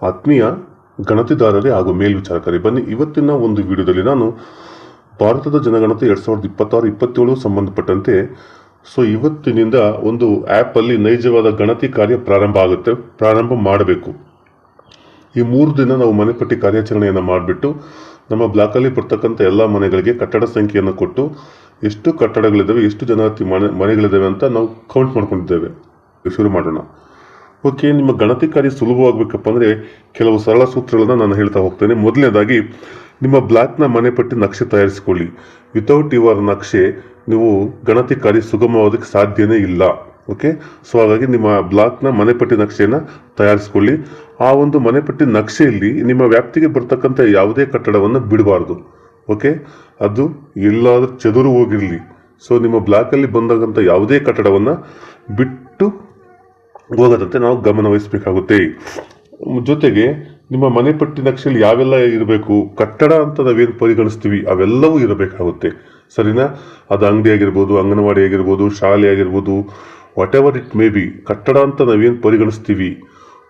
ಆತ್ಮೀಯ ಗಣತಿದಾರರೇ ಹಾಗೂ ಮೇಲ್ವಿಚಾರಕರೇ, ಬನ್ನಿ ಇವತ್ತಿನ ಒಂದು ವಿಡಿಯೋದಲ್ಲಿ ನಾನು ಭಾರತದ ಜನಗಣತಿ 2026-27 ಸಂಬಂಧಪಟ್ಟಂತೆ ಇವತ್ತಿನಿಂದ ಒಂದು ಆ್ಯಪಲ್ಲಿ ನೈಜವಾದ ಗಣತಿ ಕಾರ್ಯ ಪ್ರಾರಂಭ ಮಾಡಬೇಕು. ಈ 3 ದಿನ ನಾವು ಮನೆಪಟ್ಟಿ ಕಾರ್ಯಾಚರಣೆಯನ್ನು ಮಾಡಿಬಿಟ್ಟು ನಮ್ಮ ಬ್ಲಾಕಲ್ಲಿ ಬರ್ತಕ್ಕಂಥ ಎಲ್ಲ ಮನೆಗಳಿಗೆ ಕಟ್ಟಡ ಸಂಖ್ಯೆಯನ್ನು ಕೊಟ್ಟು ಎಷ್ಟು ಕಟ್ಟಡಗಳಿದ್ದಾವೆ, ಎಷ್ಟು ಜನಗಣತಿ ಮನೆಗಳಿದ್ದಾವೆ ಅಂತ ನಾವು ಕೌಂಟ್ ಮಾಡ್ಕೊಂಡಿದ್ದೇವೆ. ಶುರು ಮಾಡೋಣ. ಓಕೆ, ನಿಮ್ಮ ಗಣತಿ ಕಾರ್ಯ ಸುಲಭವಾಗಬೇಕಪ್ಪ ಅಂದರೆ ಕೆಲವು ಸರಳ ಸೂತ್ರಗಳನ್ನು ನಾನು ಹೇಳ್ತಾ ಹೋಗ್ತೇನೆ. ಮೊದಲನೇದಾಗಿ, ನಿಮ್ಮ ಬ್ಲಾಕ್ನ ಮನೆಪಟ್ಟಿ ನಕ್ಷೆ ತಯಾರಿಸಿಕೊಳ್ಳಿ. ವಿತೌಟ್ ಯುವರ್ ನಕ್ಷೆ ನೀವು ಗಣತಿ ಕಾರ್ಯ ಸುಗಮವಾದಕ್ಕೆ ಸಾಧ್ಯನೇ ಇಲ್ಲ. ಓಕೆ, ಹಾಗಾಗಿ ನಿಮ್ಮ ಬ್ಲಾಕ್ನ ಮನೆಪಟ್ಟಿ ನಕ್ಷೆಯನ್ನು ತಯಾರಿಸಿಕೊಳ್ಳಿ. ಆ ಒಂದು ಮನೆಪಟ್ಟಿ ನಕ್ಷೆಯಲ್ಲಿ ನಿಮ್ಮ ವ್ಯಾಪ್ತಿಗೆ ಬರ್ತಕ್ಕಂಥ ಯಾವುದೇ ಕಟ್ಟಡವನ್ನು ಬಿಡಬಾರ್ದು. ಓಕೆ, ಅದು ಎಲ್ಲಾದರೂ ಚದುರು ಹೋಗಿರಲಿ. ನಿಮ್ಮ ಬ್ಲಾಕಲ್ಲಿ ಬಂದಂಥ ಯಾವುದೇ ಕಟ್ಟಡವನ್ನು ಬಿಟ್ಟು ಹೋಗದಂತೆ ನಾವು ಗಮನ ವಹಿಸಬೇಕಾಗುತ್ತೆ. ಜೊತೆಗೆ ನಿಮ್ಮ ಮನೆಪಟ್ಟಿ ನಕ್ಷೆಯಲ್ಲಿ ಯಾವೆಲ್ಲ ಇರಬೇಕು, ಕಟ್ಟಡ ಅಂತ ನಾವೇನು ಪರಿಗಣಿಸ್ತೀವಿ ಅವೆಲ್ಲವೂ ಇರಬೇಕಾಗುತ್ತೆ. ಸರಿನಾ? ಅದು ಅಂಗಡಿ ಆಗಿರ್ಬೋದು, ಅಂಗನವಾಡಿ ಆಗಿರ್ಬೋದು, ಶಾಲೆ ಆಗಿರ್ಬೋದು, what ever it may be. ಕಟ್ಟಡ ಅಂತ ನಾವೇನು ಪರಿಗಣಿಸ್ತೀವಿ,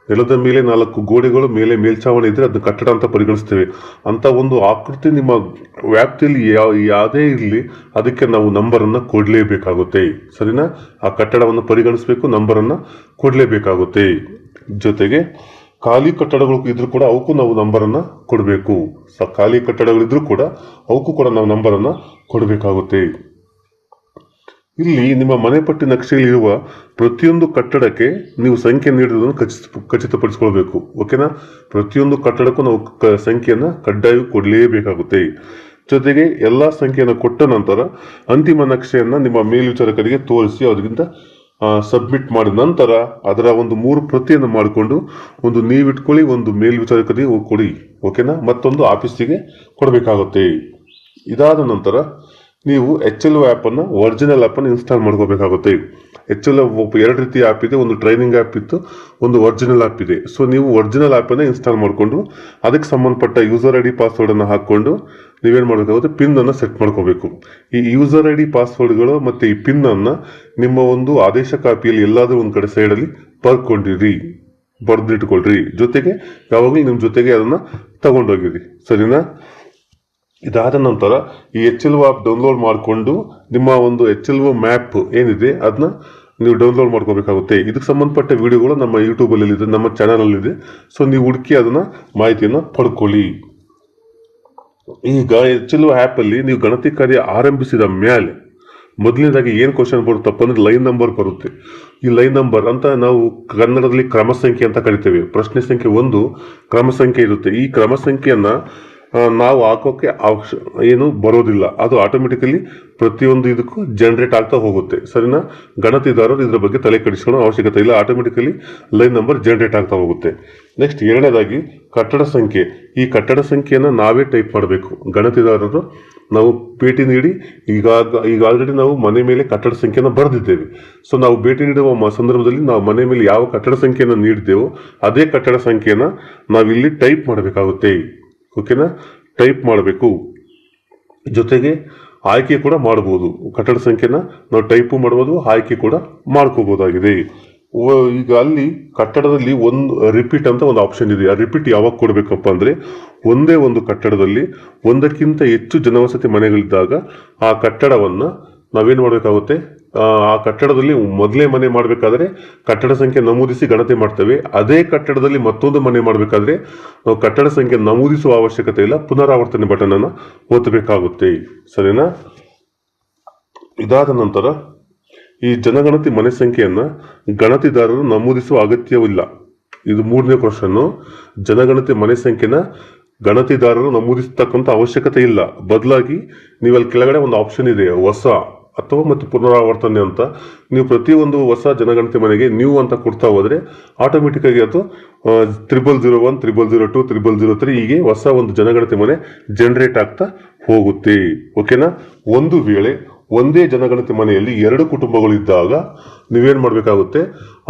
ನೆಲದ ಮೇಲೆ 4 ಗೋಡೆಗಳು, ಮೇಲೆ ಮೇಲ್ಛಾವಣಿ ಇದ್ರೆ ಅದನ್ನ ಕಟ್ಟಡ ಅಂತ ಪರಿಗಣಿಸ್ತೇವೆ. ಅಂತ ಒಂದು ಆಕೃತಿ ನಿಮ್ಮ ವ್ಯಾಪ್ತಿಯಲ್ಲಿ ಯಾವುದೇ ಇರಲಿ, ಅದಕ್ಕೆ ನಾವು ನಂಬರನ್ನು ಕೊಡಲೇಬೇಕಾಗುತ್ತೆ. ಸರಿನಾ? ಆ ಕಟ್ಟಡವನ್ನು ಪರಿಗಣಿಸಬೇಕು, ನಂಬರನ್ನು ಕೊಡಲೇಬೇಕಾಗುತ್ತೆ. ಜೊತೆಗೆ ಖಾಲಿ ಕಟ್ಟಡಗಳು ಇದ್ರೂ ಕೂಡ ಅವಕ್ಕೂ ನಾವು ನಂಬರನ್ನು ಕೊಡಬೇಕು. ಖಾಲಿ ಕಟ್ಟಡಗಳಿದ್ರೂ ಕೂಡ ಅವಕ್ಕೂ ಕೂಡ ನಾವು ನಂಬರನ್ನು ಕೊಡಬೇಕಾಗುತ್ತೆ. ಇಲ್ಲಿ ನಿಮ್ಮ ಮನೆಪಟ್ಟಿ ನಕ್ಷೆಯಲ್ಲಿರುವ ಪ್ರತಿಯೊಂದು ಕಟ್ಟಡಕ್ಕೆ ನೀವು ಸಂಖ್ಯೆ ನೀಡುವುದನ್ನು ಖಚಿತಪಡಿಸಿಕೊಳ್ಬೇಕು. ಓಕೆನಾ? ಪ್ರತಿಯೊಂದು ಕಟ್ಟಡಕ್ಕೂ ನಾವು ಸಂಖ್ಯೆಯನ್ನು ಕಡ್ಡಾಯವಾಗಿ ಕೊಡಲೇಬೇಕಾಗುತ್ತೆ. ಜೊತೆಗೆ ಎಲ್ಲ ಸಂಖ್ಯೆಯನ್ನು ಕೊಟ್ಟ ನಂತರ ಅಂತಿಮ ನಕ್ಷೆಯನ್ನು ನಿಮ್ಮ ಮೇಲ್ವಿಚಾರಕರಿಗೆ ತೋರಿಸಿ ಅದರಿಂದ ಸಬ್ಮಿಟ್ ಮಾಡಿದ ನಂತರ ಅದರ ಒಂದು 3 ಪ್ರತಿಯನ್ನು ಮಾಡಿಕೊಂಡು ಒಂದು ನೀವಿಟ್ಕೊಳ್ಳಿ, ಒಂದು ಮೇಲ್ವಿಚಾರಕರಿಗೆ ಕೊಡಿ. ಓಕೆನಾ? ಮತ್ತೊಂದು ಆಫೀಸಿಗೆ ಕೊಡಬೇಕಾಗುತ್ತೆ. ಇದಾದ ನಂತರ ನೀವು HLO ಆ್ಯಪನ್ನು, ಒರಿಜಿನಲ್ ಆ್ಯಪನ್ನು ಇನ್ಸ್ಟಾಲ್ ಮಾಡ್ಕೋಬೇಕಾಗುತ್ತೆ. HLO 2 ರೀತಿಯ ಆ್ಯಪ್ ಇದೆ. ಒಂದು ಟ್ರೈನಿಂಗ್ ಆ್ಯಪ್ ಇತ್ತು, ಒಂದು ಒರಿಜಿನಲ್ ಆ್ಯಪ್ ಇದೆ. ನೀವು ಒರಿಜಿನಲ್ ಆ್ಯಪನ್ನು ಇನ್ಸ್ಟಾಲ್ ಮಾಡಿಕೊಂಡು ಅದಕ್ಕೆ ಸಂಬಂಧಪಟ್ಟ ಯೂಸರ್ ID ಪಾಸ್ವರ್ಡನ್ನು ಹಾಕ್ಕೊಂಡು ನೀವೇನು ಮಾಡಬೇಕಾಗುತ್ತೆ, ಪಿನ್ನನ್ನು ಸೆಟ್ ಮಾಡ್ಕೋಬೇಕು. ಈ ಯೂಸರ್ ID ಪಾಸ್ವರ್ಡ್ಗಳು ಮತ್ತು ಈ ಪಿನ್ನನ್ನು ನಿಮ್ಮ ಒಂದು ಆದೇಶ ಕಾಪಿಯಲ್ಲಿ ಎಲ್ಲಾದರೂ ಒಂದು ಕಡೆ ಸೈಡಲ್ಲಿ ಬರೆದಿಟ್ಕೊಳ್ರಿ. ಜೊತೆಗೆ ಯಾವಾಗಲೂ ನಿಮ್ಮ ಜೊತೆಗೆ ಅದನ್ನು ತಗೊಂಡೋಗಿರಿ. ಸರಿನಾ? ಇದಾದ ನಂತರ ಈ HLO ಆ್ಯಪ್ ಡೌನ್ಲೋಡ್ ಮಾಡಿಕೊಂಡು ನಿಮ್ಮ ಒಂದು HLO ಮ್ಯಾಪ್ ಏನಿದೆ ಅದನ್ನ ನೀವು ಡೌನ್ಲೋಡ್ ಮಾಡ್ಕೋಬೇಕಾಗುತ್ತೆ. ಇದಕ್ಕೆ ಸಂಬಂಧಪಟ್ಟ ವಿಡಿಯೋಗಳು ನಮ್ಮ ಯೂಟ್ಯೂಬಲ್ಲಿ ಇದೆ, ನಮ್ಮ ಚಾನಲಲ್ಲಿದೆ. ನೀವು ಹುಡುಕಿ ಅದನ್ನ ಮಾಹಿತಿಯನ್ನು ಪಡ್ಕೊಳ್ಳಿ. ಈಗ HLO ಆ್ಯಪಲ್ಲಿ ನೀವು ಗಣತಿ ಕಾರ್ಯ ಆರಂಭಿಸಿದ ಮೇಲೆ ಮೊದಲನೇದಾಗಿ ಏನು ಕ್ವಶನ್ ಬರುತ್ತಪ್ಪ ಅಂದ್ರೆ ಲೈನ್ ನಂಬರ್ ಬರುತ್ತೆ. ಈ ಲೈನ್ ನಂಬರ್ ಅಂತ ನಾವು ಕನ್ನಡದಲ್ಲಿ ಕ್ರಮ ಸಂಖ್ಯೆ ಅಂತ ಕರಿತೇವೆ. ಪ್ರಶ್ನೆ ಸಂಖ್ಯೆ 1 ಕ್ರಮ ಸಂಖ್ಯೆ ಇರುತ್ತೆ. ಈ ಕ್ರಮ ಸಂಖ್ಯೆಯನ್ನ ನಾವು ಹಾಕೋಕೆ ಏನು ಬರೋದಿಲ್ಲ, ಅದು ಆಟೋಮೆಟಿಕಲಿ ಪ್ರತಿಯೊಂದು ಇದಕ್ಕೂ ಜನರೇಟ್ ಆಗ್ತಾ ಹೋಗುತ್ತೆ. ಸರಿನಾ? ಗಣತಿದಾರರು ಇದ್ರ ಬಗ್ಗೆ ತಲೆ ಕೆಡಿಸ್ಕೊಳ್ಳೋ ಅವಶ್ಯಕತೆ ಇಲ್ಲ, ಆಟೋಮೆಟಿಕಲಿ ಲೈನ್ ನಂಬರ್ ಜನರೇಟ್ ಆಗ್ತಾ ಹೋಗುತ್ತೆ. ನೆಕ್ಸ್ಟ್, ಎರಡನೇದಾಗಿ ಕಟ್ಟಡ ಸಂಖ್ಯೆ. ಈ ಕಟ್ಟಡ ಸಂಖ್ಯೆಯನ್ನು ನಾವೇ ಟೈಪ್ ಮಾಡಬೇಕು. ಗಣತಿದಾರರು ನಾವು ಭೇಟಿ ನೀಡಿ ಈಗ ಆಲ್ರೆಡಿ ನಾವು ಮನೆ ಮೇಲೆ ಕಟ್ಟಡ ಸಂಖ್ಯೆಯನ್ನು ಬರೆದಿದ್ದೇವೆ. ನಾವು ಭೇಟಿ ನೀಡುವ ಸಂದರ್ಭದಲ್ಲಿ ನಾವು ಮನೆ ಮೇಲೆ ಯಾವ ಕಟ್ಟಡ ಸಂಖ್ಯೆಯನ್ನು ನೀಡಿದ್ದೇವೋ ಅದೇ ಕಟ್ಟಡ ಸಂಖ್ಯೆಯನ್ನು ನಾವಿಲ್ಲಿ ಟೈಪ್ ಮಾಡಬೇಕಾಗುತ್ತೆ. ಓಕೆನಾ? ಟೈಪ್ ಮಾಡಬೇಕು. ಜೊತೆಗೆ ಆಯ್ಕೆ ಕೂಡ ಮಾಡಬಹುದು. ಕಟ್ಟಡ ಸಂಖ್ಯೆನ ನಾವು ಟೈಪು ಮಾಡಬಹುದು, ಆಯ್ಕೆ ಕೂಡ ಮಾಡ್ಕೋಬಹುದಾಗಿದೆ. ಈಗ ಅಲ್ಲಿ ಕಟ್ಟಡದಲ್ಲಿ ಒಂದು ರಿಪೀಟ್ ಅಂತ ಒಂದು ಆಪ್ಷನ್ ಇದೆ. ಆ ರಿಪೀಟ್ ಯಾವಾಗ ಕೊಡಬೇಕಪ್ಪ ಅಂದ್ರೆ, ಒಂದೇ ಒಂದು ಕಟ್ಟಡದಲ್ಲಿ ಒಂದಕ್ಕಿಂತ ಹೆಚ್ಚು ಜನವಸತಿ ಮನೆಗಳಿದ್ದಾಗ ಆ ಕಟ್ಟಡವನ್ನು ನಾವೇನು ಮಾಡಬೇಕಾಗುತ್ತೆ, ಆ ಕಟ್ಟಡದಲ್ಲಿ ಮೊದಲೇ ಮನೆ ಮಾಡಬೇಕಾದ್ರೆ ಕಟ್ಟಡ ಸಂಖ್ಯೆ ನಮೂದಿಸಿ ಗಣತಿ ಮಾಡ್ತೇವೆ. ಅದೇ ಕಟ್ಟಡದಲ್ಲಿ ಮತ್ತೊಂದು ಮನೆ ಮಾಡಬೇಕಾದ್ರೆ ನಾವು ಕಟ್ಟಡ ಸಂಖ್ಯೆ ನಮೂದಿಸುವ ಅವಶ್ಯಕತೆ ಇಲ್ಲ, ಪುನರಾವರ್ತನೆ ಬಟನ್ ಅನ್ನು ಒತ್ತಬೇಕಾಗುತ್ತೆ. ಸರಿನಾ? ಇದಾದ ನಂತರ ಈ ಜನಗಣತಿ ಮನೆ ಸಂಖ್ಯೆಯನ್ನ ಗಣತಿದಾರರು ನಮೂದಿಸುವ ಅಗತ್ಯವಿಲ್ಲ. ಇದು 3ನೇ ಕ್ವಶನ್. ಜನಗಣತಿ ಮನೆ ಸಂಖ್ಯೆನ ಗಣತಿದಾರರು ನಮೂದಿಸತಕ್ಕಂಥ ಅವಶ್ಯಕತೆ ಇಲ್ಲ. ಬದಲಾಗಿ ನೀವಲ್ಲಿ ಕೆಳಗಡೆ ಒಂದು ಆಪ್ಷನ್ ಇದೆ, ಹೊಸ ಅಥವಾ ಮತ್ತು ಪುನರಾವರ್ತನೆ ಅಂತ. ನೀವು ಪ್ರತಿಯೊಂದು ಹೊಸ ಜನಗಣತಿ ಮನೆಗೆ ನ್ಯೂ ಅಂತ ಕೊಡ್ತಾ ಹೋದ್ರೆ ಆಟೋಮೆಟಿಕ್ ಆಗಿ ಅದು 0001, 0002, 0003 ಹೀಗೆ ಹೊಸ ಒಂದು ಜನಗಣತಿ ಮನೆ ಜನರೇಟ್ ಆಗ್ತಾ ಹೋಗುತ್ತೆ. ಓಕೆನಾ? ಒಂದು ವೇಳೆ ಒಂದೇ ಜನಗಣತಿ ಮನೆಯಲ್ಲಿ 2 ಕುಟುಂಬಗಳು ಇದ್ದಾಗ ನೀವೇನ್ ಮಾಡಬೇಕಾಗುತ್ತೆ,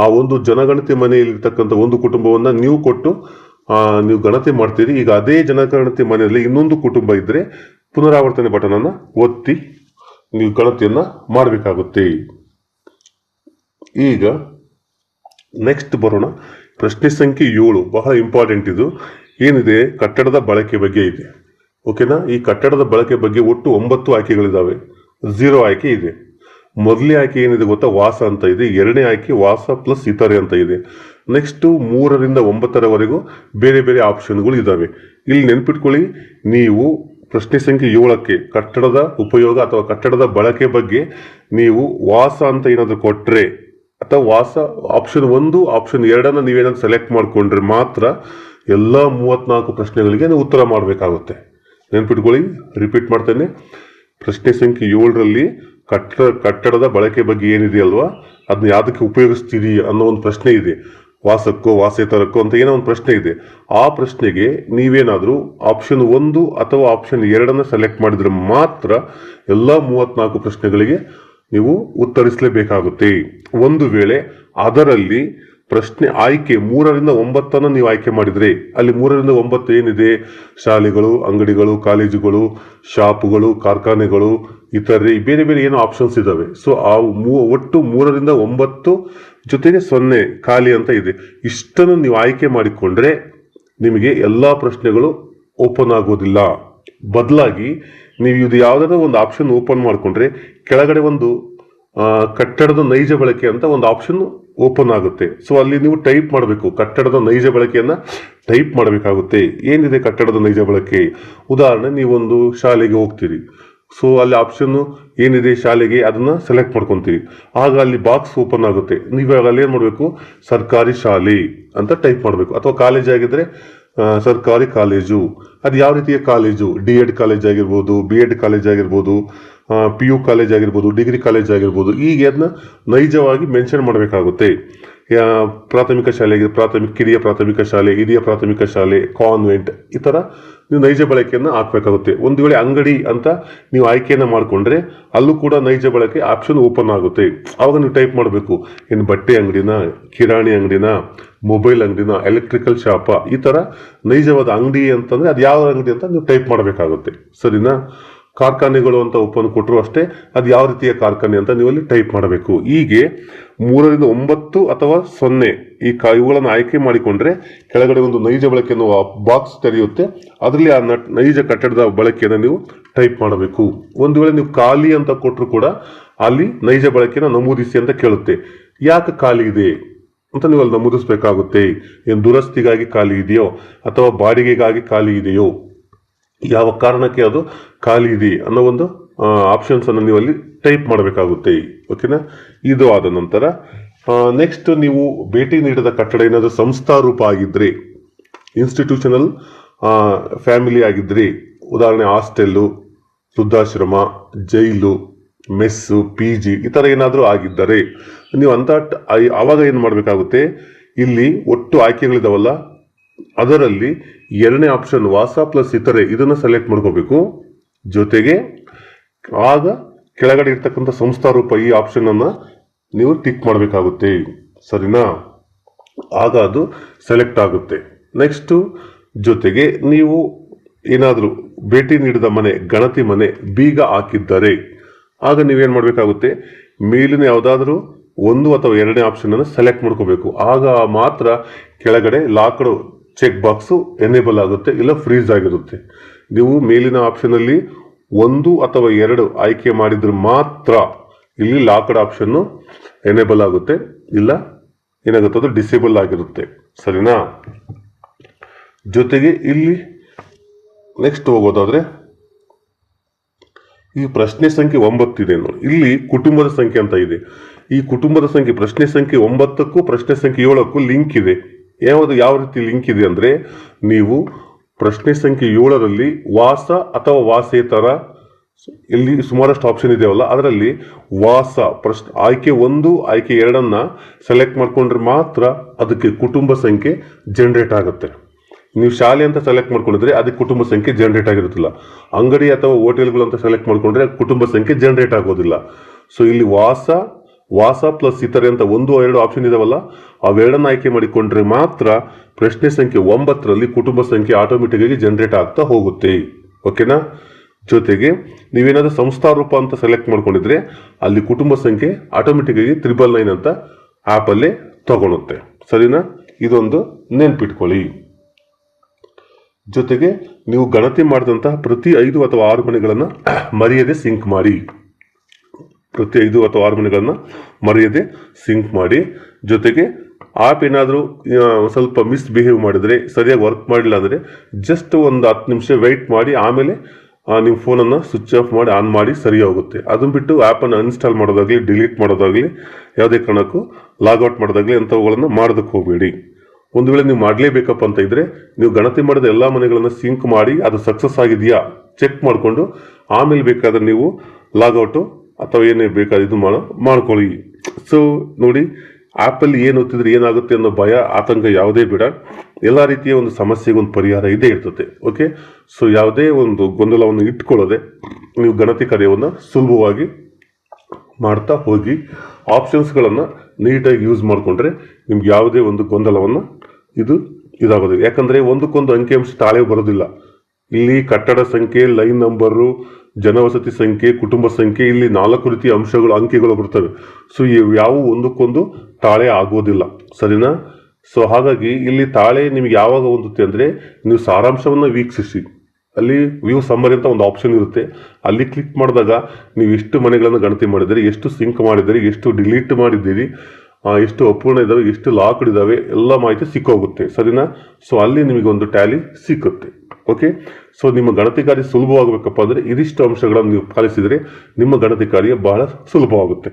ಆ ಒಂದು ಜನಗಣತಿ ಮನೆಯಲ್ಲಿರ್ತಕ್ಕಂಥ ಒಂದು ಕುಟುಂಬವನ್ನ ನೀವು ಕೊಟ್ಟು ನೀವು ಗಣತಿ ಮಾಡ್ತೀರಿ. ಈಗ ಅದೇ ಜನಗಣತಿ ಮನೆಯಲ್ಲಿ ಇನ್ನೊಂದು ಕುಟುಂಬ ಇದ್ರೆ ಪುನರಾವರ್ತನೆ ಬಟನ್ ಅನ್ನ ಒತ್ತಿ ನೀವು ಗಣತಿಯನ್ನ ಮಾಡಬೇಕಾಗುತ್ತೆ. ಈಗ ನೆಕ್ಸ್ಟ್ ಬರೋಣ. ಪ್ರಶ್ನೆ ಸಂಖ್ಯೆ 7 ಬಹಳ ಇಂಪಾರ್ಟೆಂಟ್. ಇದು ಏನಿದೆ, ಕಟ್ಟಡದ ಬಳಕೆ ಬಗ್ಗೆ ಇದೆ. ಓಕೆನಾ. ಈ ಕಟ್ಟಡದ ಬಳಕೆ ಬಗ್ಗೆ ಒಟ್ಟು 9 ಆಯ್ಕೆಗಳಿದಾವೆ, 0 ಆಯ್ಕೆ ಇದೆ. ಮೊದಲನೇ ಆಯ್ಕೆ ಏನಿದೆ ಗೊತ್ತಾ, ವಾಸ ಅಂತ ಇದೆ. ಎರಡನೇ ಆಯ್ಕೆ ವಾಸ ಪ್ಲಸ್ ಇತರೆ ಅಂತ ಇದೆ. ನೆಕ್ಸ್ಟ್ 3 ರಿಂದ 9ರವರೆಗೂ ಬೇರೆ ಬೇರೆ ಆಪ್ಷನ್ಗಳು ಇದಾವೆ. ಇಲ್ಲಿ ನೆನ್ಪಿಟ್ಕೊಳ್ಳಿ, ನೀವು ಪ್ರಶ್ನೆ ಸಂಖ್ಯೆ 7ಕ್ಕೆ ಕಟ್ಟಡದ ಉಪಯೋಗ ಅಥವಾ ಕಟ್ಟಡದ ಬಳಕೆ ಬಗ್ಗೆ ನೀವು ವಾಸ ಅಂತ ಏನಾದ್ರು ಕೊಟ್ರೆ ಅಥವಾ ವಾಸ ಆಪ್ಷನ್ 1 ಆಪ್ಷನ್ 2 ನೀವೇನಾದ್ರು ಸೆಲೆಕ್ಟ್ ಮಾಡ್ಕೊಂಡ್ರೆ ಮಾತ್ರ ಎಲ್ಲ 34 ಪ್ರಶ್ನೆಗಳಿಗೆ ನೀವು ಉತ್ತರ ಮಾಡಬೇಕಾಗುತ್ತೆ. ನೆನ್ಪಿಟ್ಕೊಳ್ಳಿ, ರಿಪೀಟ್ ಮಾಡ್ತೇನೆ. ಪ್ರಶ್ನೆ ಸಂಖ್ಯೆ 7ರಲ್ಲಿ ಕಟ್ಟಡದ ಬಳಕೆ ಬಗ್ಗೆ ಏನಿದೆ ಅಲ್ವಾ, ಅದನ್ನ ಯಾವ್ದಕ್ಕೆ ಉಪಯೋಗಿಸ್ತೀರಿ ಅನ್ನೋ ಒಂದು ಪ್ರಶ್ನೆ ಇದೆ. ವಾಸಕ್ಕೋ ವಾಸೇತರಕ್ಕೋ ಅಂತ ಏನೋ ಒಂದು ಪ್ರಶ್ನೆ ಇದೆ. ಆ ಪ್ರಶ್ನೆಗೆ ನೀವೇನಾದ್ರೂ ಆಪ್ಷನ್ 1 ಅಥವಾ ಆಪ್ಷನ್ 2 ಸೆಲೆಕ್ಟ್ ಮಾಡಿದ್ರೆ ಮಾತ್ರ ಎಲ್ಲ 34 ಪ್ರಶ್ನೆಗಳಿಗೆ ನೀವು ಉತ್ತರಿಸಲೇಬೇಕಾಗುತ್ತೆ. ಒಂದು ವೇಳೆ ಅದರಲ್ಲಿ ಪ್ರಶ್ನೆ ಆಯ್ಕೆ 3 ರಿಂದ 9 ನೀವು ಆಯ್ಕೆ ಮಾಡಿದ್ರೆ, ಅಲ್ಲಿ 3 ರಿಂದ 9 ಏನಿದೆ, ಶಾಲೆಗಳು, ಅಂಗಡಿಗಳು, ಕಾಲೇಜುಗಳು, ಶಾಪುಗಳು, ಕಾರ್ಖಾನೆಗಳು, ಇತರೆ ಬೇರೆ ಬೇರೆ ಏನೋ ಆಪ್ಷನ್ಸ್ ಇದಾವೆ. ಸೊ ಆ ಒಟ್ಟು 3 ರಿಂದ 9 ಜೊತೆಗೆ 0 ಖಾಲಿ ಅಂತ ಇದೆ. ಇಷ್ಟನ್ನು ನೀವು ಆಯ್ಕೆ ಮಾಡಿಕೊಂಡ್ರೆ ನಿಮಗೆ ಎಲ್ಲಾ ಪ್ರಶ್ನೆಗಳು ಓಪನ್ ಆಗೋದಿಲ್ಲ. ಬದಲಾಗಿ ನೀವು ಇದು ಯಾವ್ದಾದ್ರು ಒಂದು ಆಪ್ಷನ್ ಓಪನ್ ಮಾಡ್ಕೊಂಡ್ರೆ ಕೆಳಗಡೆ ಒಂದು ಕಟ್ಟಡದ ನೈಜ ಬಳಕೆ ಅಂತ ಒಂದು ಆಪ್ಷನ್ ಓಪನ್ ಆಗುತ್ತೆ. ಸೊ ಅಲ್ಲಿ ನೀವು ಟೈಪ್ ಮಾಡಬೇಕು, ಕಟ್ಟಡದ ನೈಜ ಬಳಕೆಯನ್ನ ಟೈಪ್ ಮಾಡಬೇಕಾಗುತ್ತೆ. ಏನಿದೆ ಕಟ್ಟಡದ ನೈಜ ಬಳಕೆ? ಉದಾಹರಣೆ, ನೀವೊಂದು ಶಾಲೆಗೆ ಹೋಗ್ತೀರಿ. ಸೊ ಅಲ್ಲಿ ಆಪ್ಷನ್ ಏನಿದೆ ಶಾಲೆಗೆ, ಅದನ್ನ ಸೆಲೆಕ್ಟ್ ಮಾಡ್ಕೊಂತೀವಿ. ಆಗ ಅಲ್ಲಿ ಬಾಕ್ಸ್ ಓಪನ್ ಆಗುತ್ತೆ. ನೀವು ಅಲ್ಲಿ ಏನ್ ಮಾಡ್ಬೇಕು, ಸರ್ಕಾರಿ ಶಾಲೆ ಅಂತ ಟೈಪ್ ಮಾಡಬೇಕು. ಅಥವಾ ಕಾಲೇಜ್ ಆಗಿದ್ರೆ ಸರ್ಕಾರಿ ಕಾಲೇಜು. ಅದು ಯಾವ ರೀತಿಯ ಕಾಲೇಜು, D.Ed ಕಾಲೇಜ್ ಆಗಿರ್ಬೋದು, B.Ed ಕಾಲೇಜ್ ಆಗಿರ್ಬೋದು, PU ಕಾಲೇಜ್ ಆಗಿರ್ಬೋದು, ಡಿಗ್ರಿ ಕಾಲೇಜ್ ಆಗಿರ್ಬೋದು. ಈಗ ಅದನ್ನ ನೈಜವಾಗಿ ಮೆನ್ಷನ್ ಮಾಡಬೇಕಾಗುತ್ತೆ. ಪ್ರಾಥಮಿಕ ಶಾಲೆಗೆ ಕಿರಿಯ ಪ್ರಾಥಮಿಕ ಶಾಲೆ, ಹಿರಿಯ ಪ್ರಾಥಮಿಕ ಶಾಲೆ, ಕಾನ್ವೆಂಟ್, ಈ ತರ ನೀವು ನೈಜ ಬಳಕೆಯನ್ನ ಹಾಕ್ಬೇಕಾಗುತ್ತೆ. ಒಂದು ವೇಳೆ ಅಂಗಡಿ ಅಂತ ನೀವು ಆಯ್ಕೆಯನ್ನ ಮಾಡ್ಕೊಂಡ್ರೆ ಅಲ್ಲೂ ಕೂಡ ನೈಜ ಬಳಕೆ ಆಪ್ಷನ್ ಓಪನ್ ಆಗುತ್ತೆ. ಅವಾಗ ನೀವು ಟೈಪ್ ಮಾಡಬೇಕು, ಏನು ಬಟ್ಟೆ ಅಂಗಡಿನ, ಕಿರಾಣಿ ಅಂಗಡಿನ, ಮೊಬೈಲ್ ಅಂಗಡಿನ, ಎಲೆಕ್ಟ್ರಿಕಲ್ ಶಾಪ, ಈ ತರ ನೈಜವಾದ ಅಂಗಡಿ ಅಂತಂದ್ರೆ ಅದು ಯಾವ ಅಂಗಡಿ ಅಂತ ನೀವು ಟೈಪ್ ಮಾಡಬೇಕಾಗುತ್ತೆ. ಸರಿನಾ. ಕಾರ್ಖಾನೆಗಳು ಅಂತ ಓಪನ್ ಕೊಟ್ಟರು ಅಷ್ಟೇ, ಅದು ಯಾವ ರೀತಿಯ ಕಾರ್ಖಾನೆ ಅಂತ ನೀವು ಅಲ್ಲಿ ಟೈಪ್ ಮಾಡಬೇಕು. ಹೀಗೆ 3 ರಿಂದ 9 ಅಥವಾ 0 ಇವುಗಳನ್ನು ಆಯ್ಕೆ ಮಾಡಿಕೊಂಡ್ರೆ ಕೆಳಗಡೆ ಒಂದು ನೈಜ ಬಳಕೆಯನ್ನು ಬಾಕ್ಸ್ ತೆರೆಯುತ್ತೆ. ಅದರಲ್ಲಿ ಆ ನೈಜ ಕಟ್ಟಡದ ಬಳಕೆಯನ್ನು ನೀವು ಟೈಪ್ ಮಾಡಬೇಕು. ಒಂದು ವೇಳೆ ನೀವು ಖಾಲಿ ಅಂತ ಕೊಟ್ಟರು ಕೂಡ ಅಲ್ಲಿ ನೈಜ ಬಳಕೆಯನ್ನು ನಮೂದಿಸಿ ಅಂತ ಕೇಳುತ್ತೆ. ಯಾಕೆ ಖಾಲಿ ಇದೆ ಅಂತ ನೀವು ಅಲ್ಲಿ ನಮೂದಿಸಬೇಕಾಗುತ್ತೆ. ಏನು ದುರಸ್ತಿಗಾಗಿ ಖಾಲಿ ಇದೆಯೋ ಅಥವಾ ಬಾಡಿಗೆಗಾಗಿ ಖಾಲಿ ಇದೆಯೋ, ಯಾವ ಕಾರಣಕ್ಕೆ ಅದು ಖಾಲಿ ಇದೆ ಅನ್ನೋ ಒಂದು ಆಪ್ಷನ್ಸ್ ಅನ್ನು ನೀವು ಅಲ್ಲಿ ಟೈಪ್ ಮಾಡಬೇಕಾಗುತ್ತೆ. ಓಕೆನಾ. ಇದು ಆದ ನಂತರ ನೆಕ್ಸ್ಟ್, ನೀವು ಭೇಟಿ ನೀಡಿದ ಕಟ್ಟಡ ಏನಾದರೂ ಸಂಸ್ಥಾ ರೂಪ ಆಗಿದ್ರೆ, ಇನ್ಸ್ಟಿಟ್ಯೂಷನಲ್ ಫ್ಯಾಮಿಲಿ ಆಗಿದ್ರೆ, ಉದಾಹರಣೆ ಹಾಸ್ಟೆಲ್ಲು, ವೃದ್ಧಾಶ್ರಮ, ಜೈಲು, ಮೆಸ್ಸು, PG ಈ ತರ ಏನಾದರೂ ಆಗಿದ್ದರೆ ನೀವು ಅಂತ ಅವಾಗ ಏನು ಮಾಡಬೇಕಾಗುತ್ತೆ, ಇಲ್ಲಿ ಒಟ್ಟು ಆಯ್ಕೆಗಳಿದಾವಲ್ಲ ಅದರಲ್ಲಿ 2ನೇ ಆಪ್ಷನ್ ವಾಸ ಪ್ಲಸ್ ಇತರೆ ಇದನ್ನ ಸೆಲೆಕ್ಟ್ ಮಾಡ್ಕೋಬೇಕು. ಜೊತೆಗೆ ಆಗ ಕೆಳಗಡೆ ಇರ್ತಕ್ಕಂಥ ಸಂಸ್ಥಾ ರೂಪ ಈ ಆಪ್ಷನ್ ಅನ್ನ ನೀವು ಟಿಕ್ ಮಾಡಬೇಕಾಗುತ್ತೆ. ಸರಿನಾ. ಆಗ ಅದು ಸೆಲೆಕ್ಟ್ ಆಗುತ್ತೆ. ನೆಕ್ಸ್ಟ್, ಜೊತೆಗೆ ನೀವು ಏನಾದರೂ ಭೇಟಿ ನೀಡಿದ ಮನೆ, ಗಣತಿ ಮನೆ ಬೀಗ ಹಾಕಿದ್ದರೆ ಆಗ ನೀವೇನ್ ಮಾಡಬೇಕಾಗುತ್ತೆ, ಮೇಲಿನ ಯಾವುದಾದ್ರೂ 1 ಅಥವಾ 2ನೇ ಆಪ್ಷನ್ ಅನ್ನು ಸೆಲೆಕ್ಟ್ ಮಾಡ್ಕೋಬೇಕು. ಆಗ ಮಾತ್ರ ಕೆಳಗಡೆ ಲಾಕ್ಡ್ ಚೆಕ್ ಬಾಕ್ಸ್ ಎನೇಬಲ್ ಆಗುತ್ತೆ, ಇಲ್ಲ ಫ್ರೀಸ್ ಆಗಿರುತ್ತೆ. ನೀವು ಮೇಲಿನ ಆಪ್ಷನ್ ಅಲ್ಲಿ 1 ಅಥವಾ 2 ಆಯ್ಕೆ ಮಾಡಿದ್ರೆ ಮಾತ್ರ ಇಲ್ಲಿ ಲಾಕ್ಡ್ ಆಪ್ಷನ್ ಎನೇಬಲ್ ಆಗುತ್ತೆ, ಇಲ್ಲ ಏನಾಗುತ್ತೆ ಅದು ಡಿಸೇಬಲ್ ಆಗಿರುತ್ತೆ. ಸರಿನಾ. ಜೊತೆಗೆ ಇಲ್ಲಿ ನೆಕ್ಸ್ಟ್ ಹೋಗೋದಾದ್ರೆ ಈ ಪ್ರಶ್ನೆ ಸಂಖ್ಯೆ 9 ಇದೆ ನೋಡಿ. ಇಲ್ಲಿ ಕುಟುಂಬದ ಸಂಖ್ಯೆ ಅಂತ ಇದೆ. ಈ ಕುಟುಂಬದ ಸಂಖ್ಯೆ ಪ್ರಶ್ನೆ ಸಂಖ್ಯೆ 9ಕ್ಕೂ ಪ್ರಶ್ನೆ ಸಂಖ್ಯೆ 7ಕ್ಕೂ ಲಿಂಕ್ ಇದೆ. ಯಾವ ರೀತಿ ಲಿಂಕ್ ಇದೆ ಅಂದ್ರೆ, ನೀವು ಪ್ರಶ್ನೆ ಸಂಖ್ಯೆ 7ರಲ್ಲಿ ವಾಸ ಅಥವಾ ವಾಸೇತರ, ಇಲ್ಲಿ ಸುಮಾರಷ್ಟು ಆಪ್ಷನ್ ಇದೆಯಲ್ಲ, ಅದರಲ್ಲಿ ವಾಸ ಆಯ್ಕೆ 1 ಆಯ್ಕೆ 2 ಸೆಲೆಕ್ಟ್ ಮಾಡ್ಕೊಂಡ್ರೆ ಮಾತ್ರ ಅದಕ್ಕೆ ಕುಟುಂಬ ಸಂಖ್ಯೆ ಜನರೇಟ್ ಆಗುತ್ತೆ. ನೀವು ಶಾಲೆ ಅಂತ ಸೆಲೆಕ್ಟ್ ಮಾಡ್ಕೊಂಡಿದ್ರೆ ಅದಕ್ಕೆ ಕುಟುಂಬ ಸಂಖ್ಯೆ ಜನರೇಟ್ ಆಗಿರುತ್ತಿಲ್ಲ. ಅಂಗಡಿ ಅಥವಾ ಹೋಟೆಲ್ಗಳು ಅಂತ ಸೆಲೆಕ್ಟ್ ಮಾಡ್ಕೊಂಡ್ರೆ ಕುಟುಂಬ ಸಂಖ್ಯೆ ಜನರೇಟ್ ಆಗೋದಿಲ್ಲ. ಸೊ ಇಲ್ಲಿ ವಾಸ ಪ್ಲಸ್ ಇತರೆ ಅಂತ 1 or 2 ಆಪ್ಷನ್ ಇದಾವಲ್ಲ, ಅವೆರಡನ್ನ ಆಯ್ಕೆ ಮಾಡಿಕೊಂಡ್ರೆ ಮಾತ್ರ ಪ್ರಶ್ನೆ ಸಂಖ್ಯೆ 9ರಲ್ಲಿ ಕುಟುಂಬ ಸಂಖ್ಯೆ ಆಟೋಮೆಟಿಕ್ ಆಗಿ ಜನರೇಟ್ ಆಗ್ತಾ ಹೋಗುತ್ತೆ. ಓಕೆನಾ. ಜೊತೆಗೆ ನೀವೇನಾದ್ರೂ ಸಂಸ್ಥಾ ರೂಪ ಅಂತ ಸೆಲೆಕ್ಟ್ ಮಾಡ್ಕೊಂಡಿದ್ರೆ ಅಲ್ಲಿ ಕುಟುಂಬ ಸಂಖ್ಯೆ ಆಟೋಮೆಟಿಕ್ ಆಗಿ 999 ಅಂತ ಆಪ್ ಅಲ್ಲೇ ತಗೊಳುತ್ತೆ. ಸರಿನಾ. ಇದೊಂದು ನೆನ್ಪಿಟ್ಕೊಳ್ಳಿ. ಜೊತೆಗೆ ನೀವು ಗಣತಿ ಮಾಡಿದಂತಹ ಪ್ರತಿ 5 ಅಥವಾ 6 ಮನೆಗಳನ್ನು ಮರೆಯದೆ ಸಿಂಕ್ ಮಾಡಿ. ಪ್ರತಿ 5 ಅಥವಾ 6 ಮನೆಗಳನ್ನು ಮರೆಯದೆ ಸಿಂಕ್ ಮಾಡಿ. ಜೊತೆಗೆ ಆ್ಯಪ್ ಏನಾದರೂ ಸ್ವಲ್ಪ ಮಿಸ್ಬಿಹೇವ್ ಮಾಡಿದರೆ, ಸರಿಯಾಗಿ ವರ್ಕ್ ಮಾಡಲಿಲ್ಲ ಅಂದರೆ ಜಸ್ಟ್ ಒಂದು 10 ನಿಮಿಷ ವೆಯ್ಟ್ ಮಾಡಿ, ಆಮೇಲೆ ನಿಮ್ಮ ಫೋನನ್ನು ಸ್ವಿಚ್ ಆಫ್ ಮಾಡಿ ಆನ್ ಮಾಡಿ, ಸರಿ ಹೋಗುತ್ತೆ. ಅದನ್ನು ಬಿಟ್ಟು ಆ್ಯಪನ್ನು ಅನ್ಇನ್ಸ್ಟಾಲ್ ಮಾಡೋದಾಗಲಿ, ಡಿಲೀಟ್ ಮಾಡೋದಾಗಲಿ, ಯಾವುದೇ ಕಾರಣಕ್ಕೂ ಲಾಗೌಟ್ ಮಾಡೋದಾಗಲಿ ಅಂಥವುಗಳನ್ನು ಮಾಡೋದಕ್ಕೆ ಹೋಗಬೇಡಿ. ಒಂದು ವೇಳೆ ನೀವು ಮಾಡಲೇಬೇಕಪ್ಪ ಅಂತ ಇದ್ದರೆ, ನೀವು ಗಣತಿ ಮಾಡಿದ ಎಲ್ಲ ಮನೆಗಳನ್ನು ಸಿಂಕ್ ಮಾಡಿ ಅದು ಸಕ್ಸಸ್ ಆಗಿದೆಯಾ ಚೆಕ್ ಮಾಡಿಕೊಂಡು ಆಮೇಲೆ ಬೇಕಾದ್ರೆ ನೀವು ಲಾಗೌಟು ಅಥವಾ ಏನೇ ಬೇಕಾದ್ರೆ ಇದು ಮಾಡ್ಕೊಳ್ಳಿ. ಸೊ ನೋಡಿ, ಆ್ಯಪಲ್ಲಿ ಏನು ಓದ್ತಿದ್ರೆ ಏನಾಗುತ್ತೆ ಅನ್ನೋ ಭಯ, ಆತಂಕ ಯಾವುದೇ ಬೇಡ. ಎಲ್ಲ ರೀತಿಯ ಒಂದು ಸಮಸ್ಯೆಗೆ ಒಂದು ಪರಿಹಾರ ಇದ್ದೇ ಇರ್ತದೆ. ಓಕೆ, ಸೊ ಯಾವುದೇ ಒಂದು ಗೊಂದಲವನ್ನು ಇಟ್ಕೊಳ್ಳದೆ ನೀವು ಗಣತಿ ಕಾರ್ಯವನ್ನು ಸುಲಭವಾಗಿ ಮಾಡ್ತಾ ಹೋಗಿ. ಆಪ್ಷನ್ಸ್ಗಳನ್ನು ನೀಟಾಗಿ ಯೂಸ್ ಮಾಡಿಕೊಂಡ್ರೆ ನಿಮ್ಗೆ ಯಾವುದೇ ಒಂದು ಗೊಂದಲವನ್ನು ಇದಾಗೋದಿಲ್ಲ. ಯಾಕಂದರೆ ಒಂದಕ್ಕೊಂದು ಅಂಕಿಅಂಶ ತಾಳೆ ಬರೋದಿಲ್ಲ. ಇಲ್ಲಿ ಕಟ್ಟಡ ಸಂಖ್ಯೆ, ಲೈನ್ ನಂಬರು, ಜನವಸತಿ ಸಂಖ್ಯೆ, ಕುಟುಂಬ ಸಂಖ್ಯೆ, ಇಲ್ಲಿ 4 ರೀತಿಯ ಅಂಶಗಳು, ಅಂಕಿಗಳು ಬರ್ತವೆ. ಸೊ ಇವು ಒಂದಕ್ಕೊಂದು ತಾಳೆ ಆಗೋದಿಲ್ಲ, ಸರಿನಾ? ಸೊ ಹಾಗಾಗಿ ಇಲ್ಲಿ ತಾಳೆ ನಿಮ್ಗೆ ಯಾವಾಗ ಹೊಂದುತ್ತೆ ಅಂದರೆ, ನೀವು ಸಾರಾಂಶವನ್ನು ವೀಕ್ಷಿಸಿ. ಅಲ್ಲಿ ವ್ಯೂ ಸಮ್ಮರಿ ಅಂತ ಒಂದು ಆಪ್ಷನ್ ಇರುತ್ತೆ. ಅಲ್ಲಿ ಕ್ಲಿಕ್ ಮಾಡಿದಾಗ ನೀವು ಎಷ್ಟು ಮನೆಗಳನ್ನು ಗಣತಿ ಮಾಡಿದ್ದೀರಿ, ಎಷ್ಟು ಸಿಂಕ್ ಮಾಡಿದ್ದೀರಿ, ಎಷ್ಟು ಡಿಲೀಟ್ ಮಾಡಿದ್ದೀರಿ, ಎಷ್ಟು ಅಪೂರ್ಣ ಇದ್ದಾವೆ, ಎಷ್ಟು ಲಾಕ್ಡ್ ಇದ್ದಾವೆ, ಎಲ್ಲ ಮಾಹಿತಿ ಸಿಕ್ಕೋಗುತ್ತೆ, ಸರಿನಾ? ಸೊ ಅಲ್ಲಿ ನಿಮಗೆ ಒಂದು ಟ್ಯಾಲಿ ಸಿಕ್ಕುತ್ತೆ. ಓಕೆ, ಸೊ ನಿಮ್ಮ ಗಣತಿ ಕಾರ್ಯ ಸುಲಭವಾಗಬೇಕಪ್ಪ ಅಂದರೆ ಇದಿಷ್ಟು ಅಂಶಗಳನ್ನು ನೀವು ಪಾಲಿಸಿದರೆ ನಿಮ್ಮ ಗಣತಿ ಕಾರ್ಯ ಬಹಳ ಸುಲಭವಾಗುತ್ತೆ.